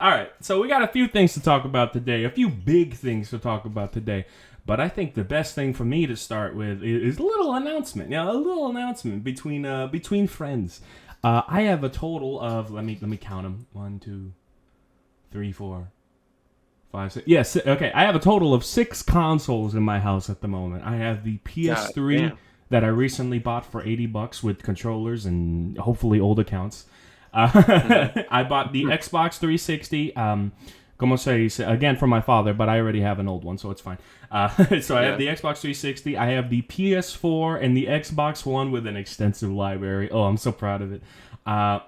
All right, so we got a few things to talk about today, a few big things to talk about today. But I think the best thing for me to start with is a little announcement. A little announcement between friends. I have a total of let me count them. 1, 2, 3, 4, 5, 6. Yes, okay. I have a total of 6 consoles in my house at the moment. I have the God PS3 damn. that I recently bought for $80 with controllers and hopefully old accounts. Mm-hmm. I bought the Xbox 360. Como se dice, again for my father, but I already have an old one, so it's fine. So I have Yeah. the Xbox 360. I have the PS4 and the Xbox One with an extensive library. Oh, I'm so proud of it. I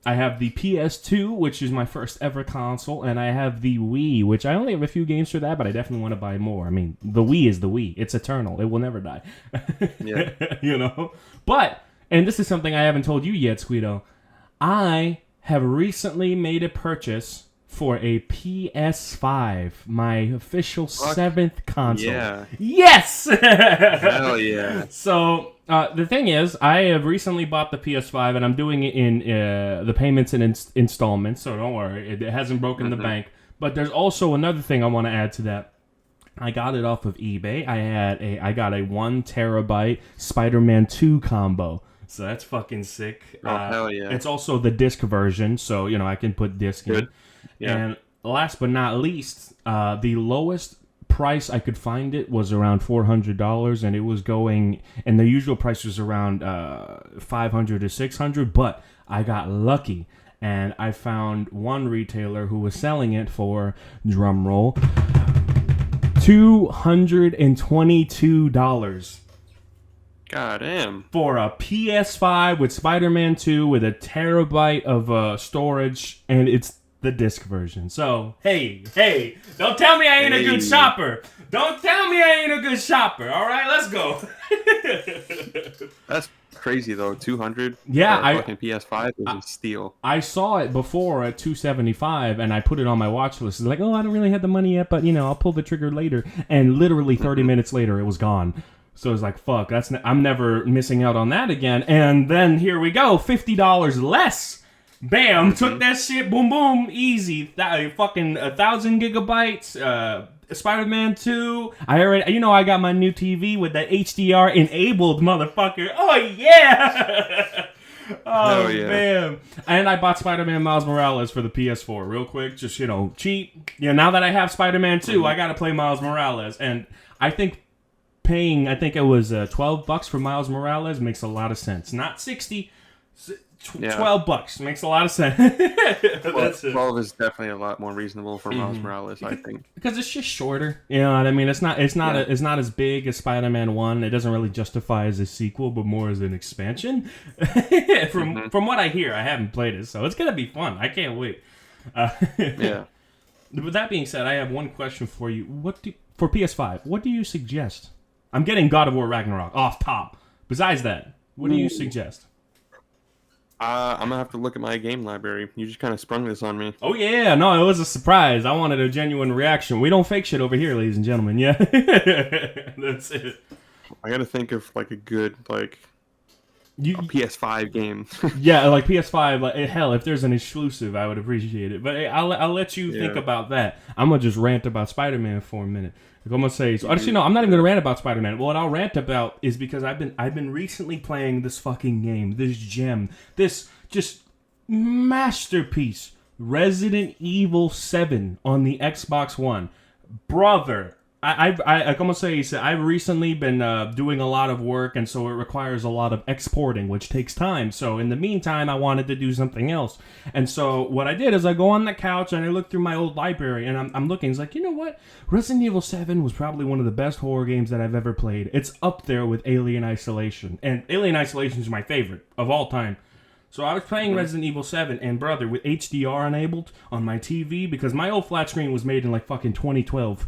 have the PS2, which is my first ever console, and I have the Wii, which I only have a few games for that, but I definitely want to buy more. I mean, the Wii is the Wii. It's eternal. It will never die. Yeah. you know? But, and this is something I haven't told you yet, Squito. I have recently made a purchase for a PS5, my official Fuck 7th console. yeah. Yes! Hell yeah. So, the thing is, I have recently bought the PS5, and I'm doing it in the payments and installments, so don't worry. It hasn't broken the bank. But there's also another thing I want to add to that. I got it off of eBay. I got a 1 terabyte Spider-Man 2 combo. So that's fucking sick. Oh, hell yeah. It's also the disc version, so I can put disc in. Good. Yeah. And last but not least, the lowest price I could find it was around $400, and it was going, and the usual price was around $500 to $600. But I got lucky, and I found one retailer who was selling it for, drum roll, $222 God damn. for a PS5 with Spider-Man 2 with a terabyte of storage, and it's the disc version. So, hey, don't tell me I ain't a good Hey. shopper. Don't tell me I ain't a good shopper. All right, let's go. That's crazy though. 200. Yeah, for a fucking PS5 is a steal. I saw it before at $275, and I put it on my watch list. It's like, oh, I don't really have the money yet, but I'll pull the trigger later. And literally 30 minutes later, it was gone. So it's like, fuck, I'm never missing out on that again. And then here we go, $50 less. Bam, took that shit, boom, boom, easy. Fucking 1,000 gigabytes. Spider-Man 2. I got my new TV with the HDR enabled, motherfucker. Oh yeah. Oh, Hell yeah. man. And I bought Spider-Man Miles Morales for the PS4 real quick. Just, cheap. Now that I have Spider-Man 2, I got to play Miles Morales. And I think it was $12 for Miles Morales makes a lot of sense. Not 60, Yeah. $12 makes a lot of sense. That's it. 12 is definitely a lot more reasonable for Miles Morales, I think. Because it's just shorter. You know what I mean? It's not as big as Spider-Man 1. It doesn't really justify as a sequel, but more as an expansion. From what I hear, I haven't played it, so it's gonna be fun. I can't wait. Yeah. With that being said, I have one question for you. For PS5, what do you suggest? I'm getting God of War Ragnarok off top. Besides that, what do you suggest? I'm gonna have to look at my game library. You just kind of sprung this on me. Oh yeah, no, it was a surprise. I wanted a genuine reaction. We don't fake shit over here, ladies and gentlemen. Yeah, that's it. I gotta think of like a good a PS5 game. Yeah, like PS5. Like, hell, if there's an exclusive, I would appreciate it. But hey, I'll let you think about that. I'm gonna just rant about Spider-Man for a minute. Like I'm gonna say, so actually, no, I'm not even gonna rant about Spider-Man. What I'll rant about is because I've been recently playing this fucking game, this gem, this just masterpiece, Resident Evil 7 on the Xbox One, brother. I'm gonna say, I've recently been doing a lot of work, and so it requires a lot of exporting, which takes time. So in the meantime, I wanted to do something else. And so what I did is I go on the couch and I look through my old library, and I'm looking. It's like, you know what? Resident Evil 7 was probably one of the best horror games that I've ever played. It's up there with Alien Isolation. And Alien Isolation is my favorite of all time. So I was playing Resident Evil 7, and brother, with HDR enabled on my TV, because my old flat screen was made in like fucking 2012,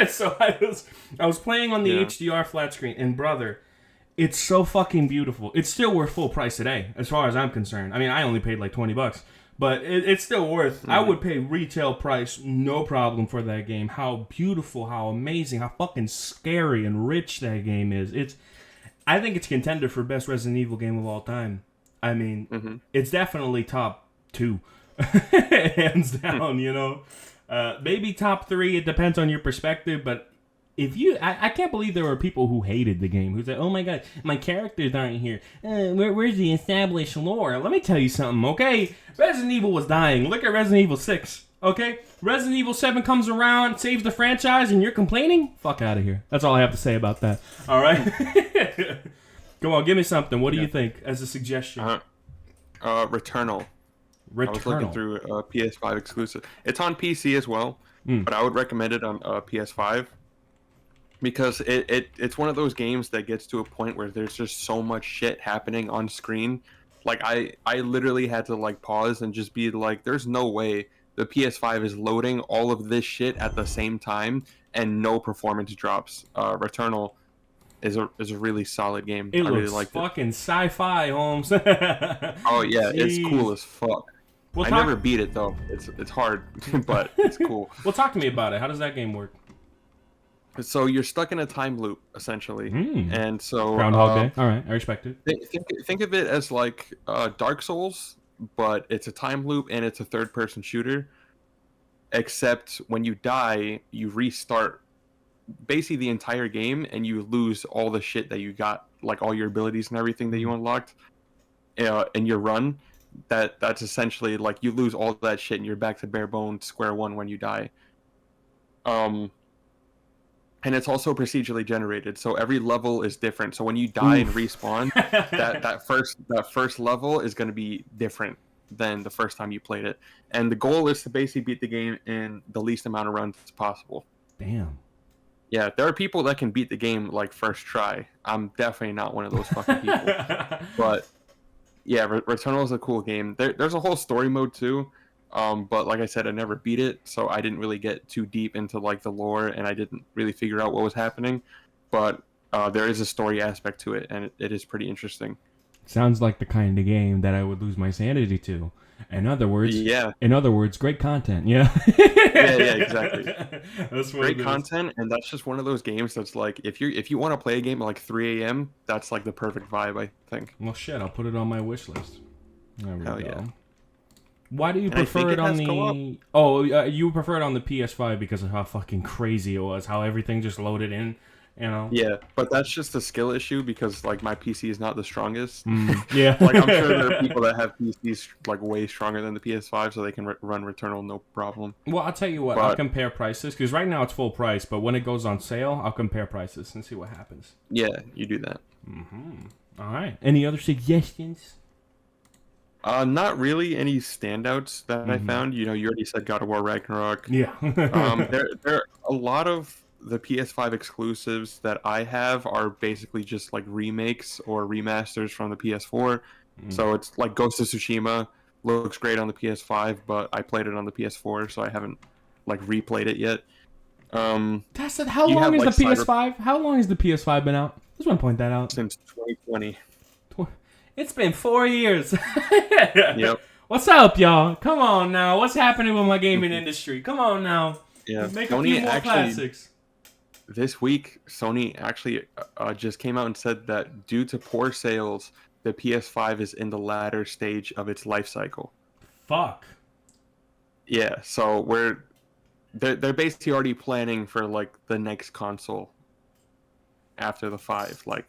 So I was playing on the HDR flat screen, and brother, it's so fucking beautiful. It's still worth full price today, as far as I'm concerned. I mean, I only paid like $20, but it's still worth. I would pay retail price, no problem, for that game. How beautiful, how amazing, how fucking scary and rich that game is. I think it's contender for best Resident Evil game of all time. I mean, it's definitely top 2. hands down. You know, maybe top 3. It depends on your perspective, but if you, I can't believe there were people who hated the game who said, "Oh my god, my characters aren't here. Where's the established lore?" Let me tell you something, okay? Resident Evil was dying. Look at Resident Evil 6. Okay, Resident Evil 7 comes around, saves the franchise, and you're complaining? Fuck out of here. That's all I have to say about that. All right. Come on, give me something. What do you think as a suggestion? Returnal. I was looking through PS5 exclusive. It's on PC as well, but I would recommend it on PS5 because it's one of those games that gets to a point where there's just so much shit happening on screen. Like I literally had to like pause and just be like, "There's no way the PS5 is loading all of this shit at the same time and no performance drops." Returnal is a really solid game. It I looks really like fucking sci-fi, Holmes. Oh yeah, it's cool as fuck. Well, I never beat it though. It's hard, but it's cool. Well, talk to me about it. How does that game work? So you're stuck in a time loop essentially, and so Groundhog Day. All right, I respect it. Think of it as like Dark Souls, but it's a time loop and it's a third-person shooter. Except when you die, you restart basically the entire game, and you lose all the shit that you got, like all your abilities and everything that you unlocked in your run. That's essentially like you lose all that shit, and you're back to bare bones, square one when you die. And it's also procedurally generated, so every level is different. So when you die and respawn, that first level is going to be different than the first time you played it. And the goal is to basically beat the game in the least amount of runs possible. Damn. Yeah, there are people that can beat the game like first try. I'm definitely not one of those fucking people. But yeah, Returnal is a cool game. There's a whole story mode too. But like I said, I never beat it, so I didn't really get too deep into like the lore, and I didn't really figure out what was happening. But there is a story aspect to it, and it is pretty interesting. Sounds like the kind of game that I would lose my sanity to. In other words, great content. Yeah. yeah, exactly. That's great content, and that's just one of those games that's like if you want to play a game at like 3 a.m., that's like the perfect vibe, I think. Well, shit, I'll put it on my wish list. There we go. Yeah. Why do you prefer it on the? Oh, you prefer it on the PS5 because of how fucking crazy it was, how everything just loaded in, you know? Yeah, but that's just a skill issue because like my PC is not the strongest. Yeah, like I'm sure there are people that have PCs like way stronger than the PS5, so they can run Returnal no problem. Well, I'll tell you what, I'll compare prices because right now it's full price, but when it goes on sale, I'll compare prices and see what happens. Yeah, you do that. All right. Any other suggestions? Not really any standouts that I found. You know, you already said God of War Ragnarok. Yeah. There are a lot of the PS5 exclusives that I have are basically just like remakes or remasters from the PS4. So it's like Ghost of Tsushima looks great on the PS5, but I played it on the PS4, so I haven't like replayed it yet. That's it. How long is the PS5? How long has the PS5 been out? Just want to point that out. Since 2020. It's been 4 years. Yep. What's up, y'all? Come on now. What's happening with my gaming industry? Come on now. Yeah. Make a few more classics. This week, Sony actually just came out and said that due to poor sales, the PS5 is in the latter stage of its life cycle. Fuck. Yeah. So they're basically already planning for like the next console after the 5. Like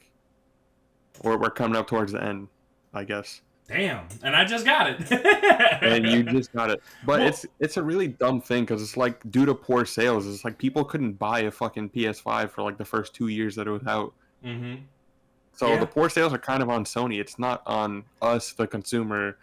we're coming up towards the end, I guess. Damn, and I just got it. And you just got it. But it's a really dumb thing because it's like due to poor sales, it's like people couldn't buy a fucking PS5 for like the first 2 years that it was out. So the poor sales are kind of on Sony. It's not on us, the consumer.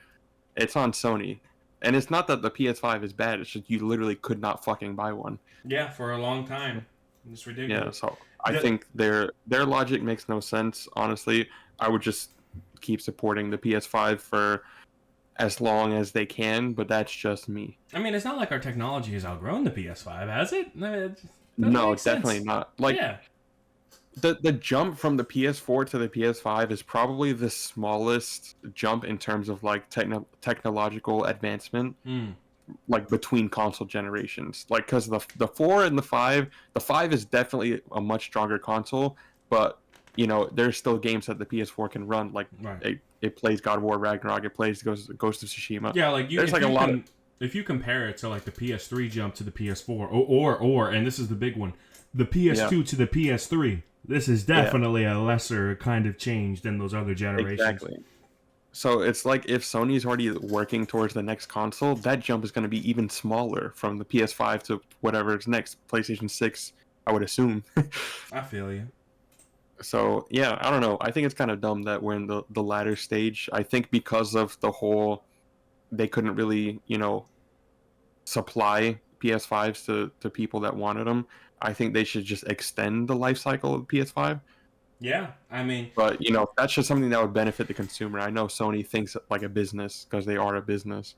It's on Sony. And it's not that the PS5 is bad. It's just you literally could not fucking buy one. Yeah, for a long time. It's ridiculous. Yeah, so I think their logic makes no sense, honestly. I would just keep supporting the PS5 for as long as they can, but that's just me. I mean, it's not like our technology has outgrown the PS5, has it? No, definitely not. Like, the jump from the PS4 to the PS5 is probably the smallest jump in terms of like technological advancement, like between console generations. Like, because the 4 and the 5 is definitely a much stronger console, but you know, there's still games that the PS4 can run. Like, it plays God of War Ragnarok. It plays Ghost of Tsushima. Yeah, like there's like a lot of if you compare it to like the PS3 jump to the PS4, or and this is the big one, the PS2 to the PS3, this is definitely a lesser kind of change than those other generations. Exactly. So it's like if Sony's already working towards the next console, that jump is going to be even smaller from the PS5 to whatever's next, PlayStation 6, I would assume. I feel you. So yeah, I don't know. I think it's kind of dumb that we're in the latter stage. I think because of the whole, they couldn't really, supply PS5s to people that wanted them. I think they should just extend the life cycle of the PS5. Yeah, I mean, But that's just something that would benefit the consumer. I know Sony thinks like a business because they are a business.